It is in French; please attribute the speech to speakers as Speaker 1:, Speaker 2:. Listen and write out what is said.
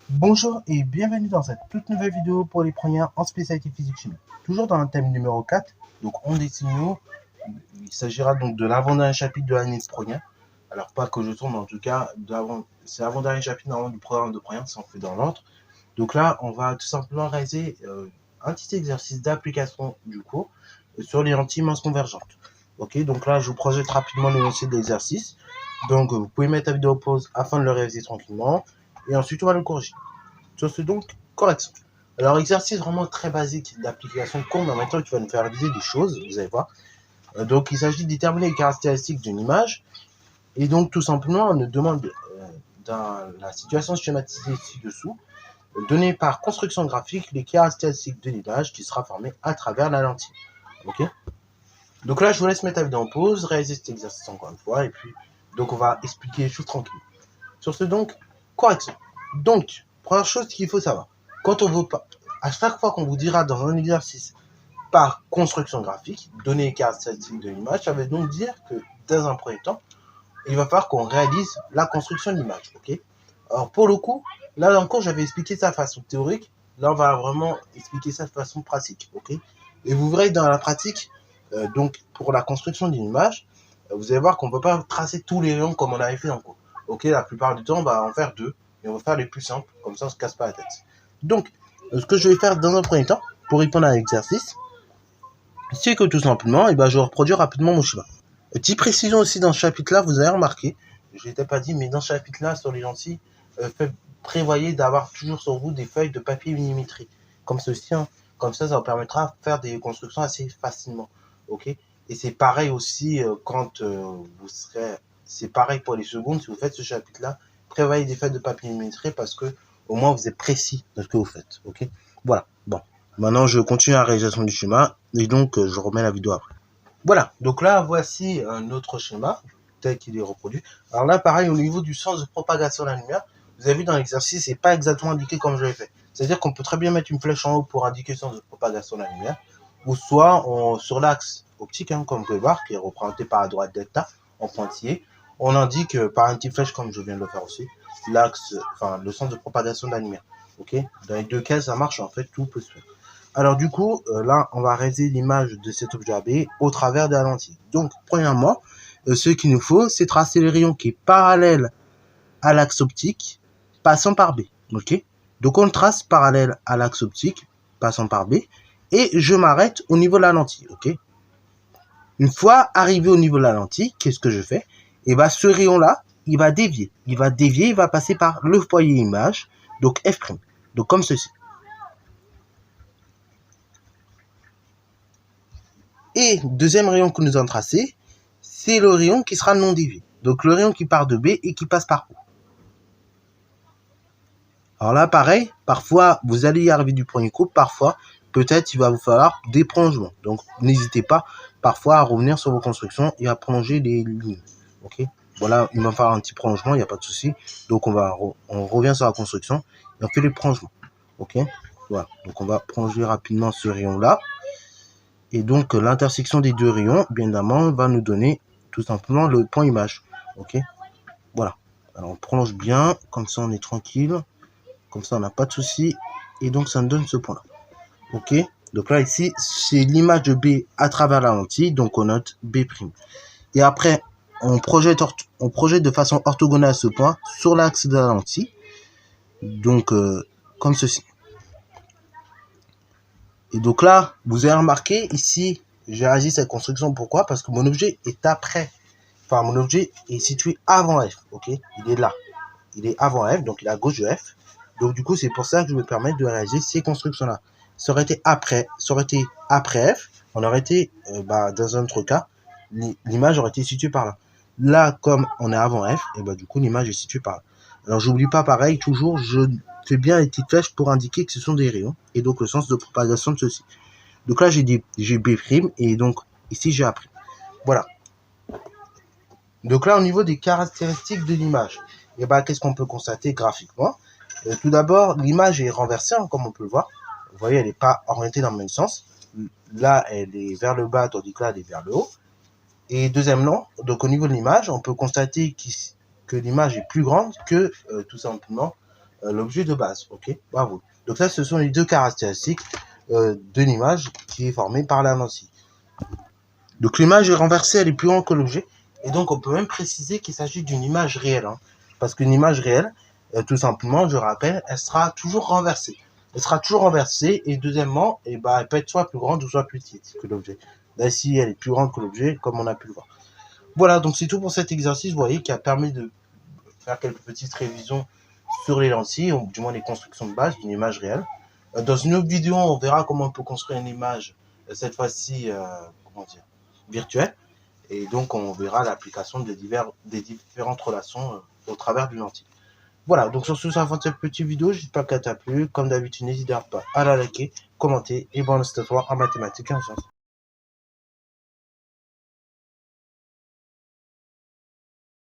Speaker 1: Bonjour et bienvenue dans cette toute nouvelle vidéo pour les premières en spécialité physique-chimie. Toujours dans le thème numéro 4, donc on dessine nous. Il s'agira donc de l'avant-dernier chapitre de l'année de première. Alors pas que je tourne, mais en tout cas, c'est l'avant-dernier chapitre normalement du programme de première, si on fait dans l'ordre. Donc là, on va tout simplement réaliser un petit exercice d'application du cours sur les lentilles minces convergentes. Ok, donc là, je vous projette rapidement l'énoncé de l'exercice. Donc vous pouvez mettre la vidéo en pause afin de le réaliser tranquillement. Et ensuite, on va le corriger. Sur ce donc, correction. Alors, exercice vraiment très basique d'application courte, mais maintenant, tu vas nous faire réaliser des choses, vous allez voir. Donc, il s'agit de déterminer les caractéristiques d'une image. Et donc, tout simplement, on nous demande dans la situation schématisée ci-dessous, donner par construction graphique les caractéristiques de l'image qui sera formée à travers la lentille. Ok. Donc là, je vous laisse mettre la vidéo en pause, réaliser cet exercice encore une fois, et puis, donc, on va expliquer les choses tranquilles. Sur ce donc, correction. Donc, première chose qu'il faut savoir, quand on veut pas, à chaque fois qu'on vous dira dans un exercice par construction graphique, donner les caractéristiques de l'image, ça veut donc dire que dans un premier temps, il va falloir qu'on réalise la construction de l'image. Ok. Alors pour le coup, là dans le cours, j'avais expliqué ça de façon théorique. Là, on va vraiment expliquer ça de façon pratique. Ok. Et vous verrez dans la pratique, donc pour la construction d'une image, vous allez voir qu'on ne peut pas tracer tous les rayons comme on avait fait dans le cours. Ok, la plupart du temps, on va en faire deux. Et on va faire les plus simples, comme ça on ne se casse pas la tête. Donc, ce que je vais faire dans un premier temps, pour répondre à l'exercice, c'est que tout simplement, je vais reproduire rapidement mon schéma. Petite précision aussi dans ce chapitre-là, vous avez remarqué, je ne l'étais pas dit, mais dans ce chapitre-là, sur les lentilles, prévoyez d'avoir toujours sur vous des feuilles de papier millimétré, comme ceci. Hein. Comme ça vous permettra de faire des constructions assez facilement. Ok. Et c'est pareil aussi quand vous serez... C'est pareil pour les secondes, si vous faites ce chapitre-là, prévoyez des feuilles de papier millimétré parce que au moins vous êtes précis dans ce que vous faites. Ok. Voilà. Bon. Maintenant, je continue la réalisation du schéma et donc je remets la vidéo après. Voilà. Donc là, voici un autre schéma tel qu'il est reproduit. Alors là, pareil, au niveau du sens de propagation de la lumière, vous avez vu dans l'exercice, c'est pas exactement indiqué comme je l'ai fait. C'est-à-dire qu'on peut très bien mettre une flèche en haut pour indiquer le sens de propagation de la lumière, ou soit sur l'axe optique, hein, comme vous pouvez voir, qui est représenté par la droite delta en pointillé, on indique par une petite flèche, comme je viens de le faire aussi, l'axe, enfin le sens de propagation de la lumière. Ok. Dans les deux cas, ça marche, en fait, tout peut se faire. Alors du coup, là, on va réaliser l'image de cet objet AB au travers de la lentille. Donc, premièrement, ce qu'il nous faut, c'est tracer le rayon qui est parallèle à l'axe optique, passant par B. Ok. Donc, on le trace parallèle à l'axe optique, passant par B, et je m'arrête au niveau de la lentille. Ok. Une fois arrivé au niveau de la lentille, qu'est-ce que je fais? Et ce rayon-là, il va dévier. Il va passer par le foyer image, donc F'. Donc, comme ceci. Et deuxième rayon que nous avons tracé, c'est le rayon qui sera non dévié. Donc le rayon qui part de B et qui passe par O. Alors là, pareil, parfois vous allez y arriver du premier coup, parfois peut-être il va vous falloir des prolongements. Donc n'hésitez pas parfois à revenir sur vos constructions et à prolonger les lignes. Ok. Voilà, il va falloir un petit prolongement, il n'y a pas de souci. Donc on revient sur la construction et on fait les prolongements. Ok. Voilà. Donc on va prolonger rapidement ce rayon-là. Et donc, l'intersection des deux rayons, bien évidemment, va nous donner tout simplement le point image. Ok. Voilà. Alors, on prolonge bien. Comme ça, on est tranquille. Comme ça, on n'a pas de souci. Et donc, ça nous donne ce point-là. Ok. Donc là, ici, c'est l'image de B à travers la lentille. Donc, on note B'. Et après, on projette de façon orthogonale ce point sur l'axe de la lentille. Donc, comme ceci. Et donc là, vous avez remarqué, ici, j'ai réagi cette construction. Pourquoi? Parce que mon objet est après. Enfin, mon objet est situé avant F. Ok. Il est là. Il est avant F, donc il est à gauche de F. Donc du coup, c'est pour ça que je me permets de réaliser ces constructions-là. Ça aurait été après F. On aurait été, dans un autre cas, l'image aurait été située par là. Là, comme on est avant F, et du coup, l'image est située par là. Alors, j'oublie pas pareil, toujours, je fais bien les petites flèches pour indiquer que ce sont des rayons, et donc le sens de propagation de ceci. Donc là, j'ai B', et donc ici, j'ai A'. Voilà. Donc là, au niveau des caractéristiques de l'image, qu'est-ce qu'on peut constater graphiquement? Tout d'abord, l'image est renversée, hein, comme on peut le voir. Vous voyez, elle n'est pas orientée dans le même sens. là, elle est vers le bas, tandis que là, elle est vers le haut. Et deuxièmement, donc au niveau de l'image, on peut constater que l'image est plus grande que tout simplement l'objet de base. Ok, bravo. Donc ça, ce sont les deux caractéristiques de l'image qui est formée par la lentille. Donc l'image est renversée, elle est plus grande que l'objet. Et donc on peut même préciser qu'il s'agit d'une image réelle. Hein, parce qu'une image réelle, tout simplement, je rappelle, elle sera toujours renversée. Elle sera toujours renversée. Et deuxièmement, elle peut être soit plus grande ou soit plus petite que l'objet. Là, ici, elle est plus grande que l'objet, comme on a pu le voir. Voilà, donc c'est tout pour cet exercice, vous voyez, qui a permis de faire quelques petites révisions sur les lentilles, ou du moins les constructions de base d'une image réelle. Dans une autre vidéo, on verra comment on peut construire une image, cette fois-ci, virtuelle. Et donc, on verra l'application des différentes relations au travers d'une lentille. Voilà, donc sur ce, ça fin de cette petite vidéo. J'espère qu'elle t'a plu. Comme d'habitude, n'hésitez pas à la liker, commenter et bon, c'est à toi en mathématiques et en sciences.